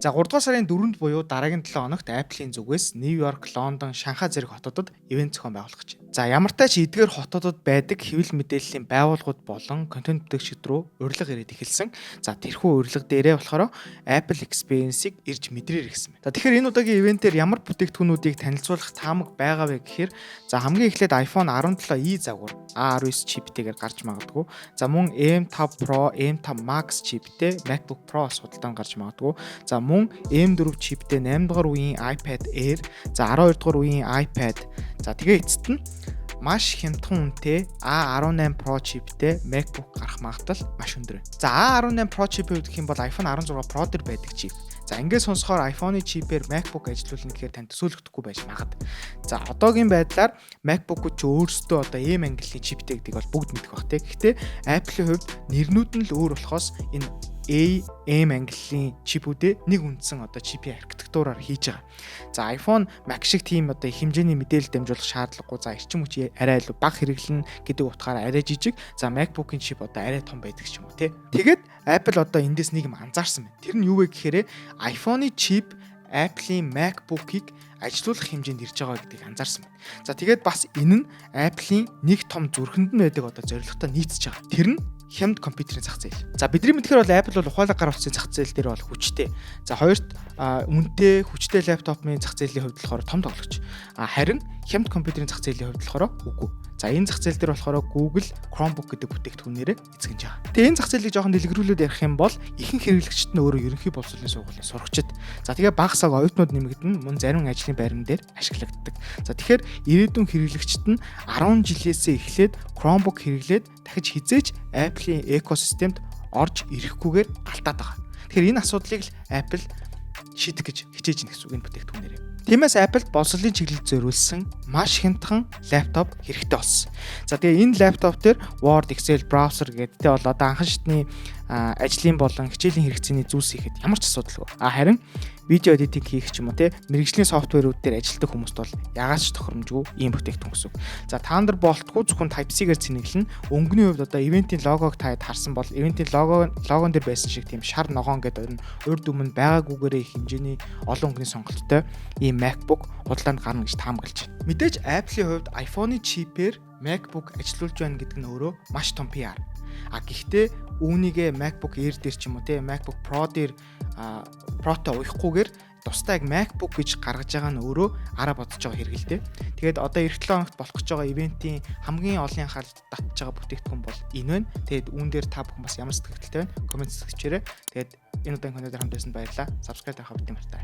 За 3 дугаар сарын 4-нд буюу дараагийн 7 хоногт Apple-ийн зүгээс Нью-Йорк, Лондон, Шанхай зэрэг хотуудад ивент зохион байгуулах гэж байна. За ямартай ч эдгээр хотуудад байдаг хэвлэл мэдээллийн байгууллагууд болон контент бүтээгчид рүү урилга ирээд эхэлсэн. За тэрхүү урилга дээрээ болохоор Apple Experience-ийг ирж мэдрээр гэсэн байна. За тэгэхээр энэ удаагийн ивентээр ямар бүтээгдэхүүнүүдийг танилцуулах таамаг байгаа вэ гэхээр за хамгийн эхлээд iPhone 17e загвар A19 чиптэйгээр гарч магадгүй. За мөн M5 Pro, M5 Max чиптэй MacBook Pro судалдаанд гарч магадгүй. За мөн M4 чиптэй 8 дугаар үеийн iPad Air, за 12 дугаар үеийн iPad. За тэгээ эцэст нь маш хямдхан үнэтэй A18 Pro чиптэй MacBook гарах магадлал маш өндөр байна. За A18 Pro чипийн хувьд гэх юм бол iPhone 16 Pro дээр байдаг чип. За ингээд сонсохоор iPhone-ы чипээр MacBook ажиллуулна гэхээр тань төсөөлөгдөхгүй байж магад. За одоогийн байдлаар MacBook-ууд ч өөрсдөө одоо M ангиллын чиптэй гэдгийг бол бүгд мэдэх бах те. Гэхдээ Apple-ийн хувьд нэрнүүд нь л өөр болохоос энэ M ангиллын чипүүдээ нэг үндсэн одоо чипийн архитектураар хийж байгаа. За iPhone Mac шиг тийм одоо хэмжээний мэдээлэл дамжуулах шаардлагагүй. За эрчим хүч арай илүү бага хэрэглэнэ гэдэг утгаараа арай жижиг. За MacBook-ийн чип одоо арай том байдаг ч юм уу те. Тэгээд Apple одоо эндээс нэг юм анзаарсан байна. Тэр нь юу вэ гэхээр iPhone-ы чип Apple-ийн MacBook-ыг ажилуулах хэмжээнд ирж байгаа гэдгийг анзаарсан байна. За тэгээд бас энэ нь Apple-ийн нэг том зүрхэнд нь байдаг одоо зорилготой нийцж байгаа. Тэр нь хямд компьютерийн зах зээл. За бидний мэдхээр бол Apple бол ухаалаг гар утсын зах зээл дээр бол хүчтэй. За хоёрт үнэтэй хүчтэй лаптопын зах зээлийн хувьд болохоор том тоглогч. Харин хямд компьютерийн зах зээлийн хувьд болохоор үгүй. За энэ зах зээл дээр болохоор Google Chromebook гэдэг бүтээгдэхүүнээрээ эзэгж байгаа. Тэгээ энэ зах зээлийг жоохон дэлгэрүүлээд ярих юм бол ихэнх хэрэглэгчид нь өөрөө ерөнхий боловсролын сургуулийн сурагчид. За тэгээ бага саг оюутнууд нэмэгдэн мөн зарим ажлын байран дээр ашиглагддаг. За тэгэхээр ирээдүйн хэрэглэгчид нь 10 жилээсээ эхлээд Chromebook хэрэглээд дахиж хизээч Apple-ийн экосистемд орж ирэхгүйгээр алтаад байгаа. Тэгэхээр энэ асуудлыг л Apple шийдэх гэж хичээж байна гэсэн үг энэ бүтээгдэхүүнээрээ. Тиймээс Apple боловсролын чиглэлд зориулсан маш хямдхан лаптоп хэрэгтэй болсон. За тэгээ энэ лаптоп дээр Word, Excel, browser гэдэгтэй бол одоо анхан шатны ажлын болон хичээлийн хэрэгцээний зүйлс хийхэд ямар ч асуудалгүй. Харин видео эдитинг хийх ч юм уу те мэргэжлийн софтверүүд дээр ажилладаг хүмүүст бол ягаад ч тохиромжгүй ийм бүтээгдэхүүн гэсэн үг. За таандар болтгүй зөвхөн Type-C-гээр цэнэглэн өнгөний хувьд одоо ивентийн логог таад харсан бол ивентийн логон дээр байсан шиг тийм шар ногоон гэдэг урд өмнө байгаагүйгээрээ хэмжээний олон өнгөний сонголттой ийм MacBook худалдаанд гарна гэж таамаглаж байна. Мэдээж Apple-ийн хувьд iPhone-ы чипээр MacBook ажиллуулж байна гэдэг нь өөрөө маш том PR. Гэхдээ үүнийгээ MacBook Air дээр ч юм уу те MacBook Pro дээр Pro-той уяхгүйгээр тусдаа яг MacBook гэж гаргаж байгаа нь өөрөө араа бодож байгаа хэрэг л дээ. Тэгээд одоо эх 7 хоногт болох гэж байгаа ивентийн хамгийн олон анхаарал татж байгаа бүтээгдэхүүн бол энэ байна. Тэгээд үүн дээр та бүхэн бас ямар сэтгэлтэй байна? Комент сэвчээрэй. Тэгээд энэ удаагийн контент хамт байсан баярлалаа. Subscribe тавих хэрэгтэй мартаа.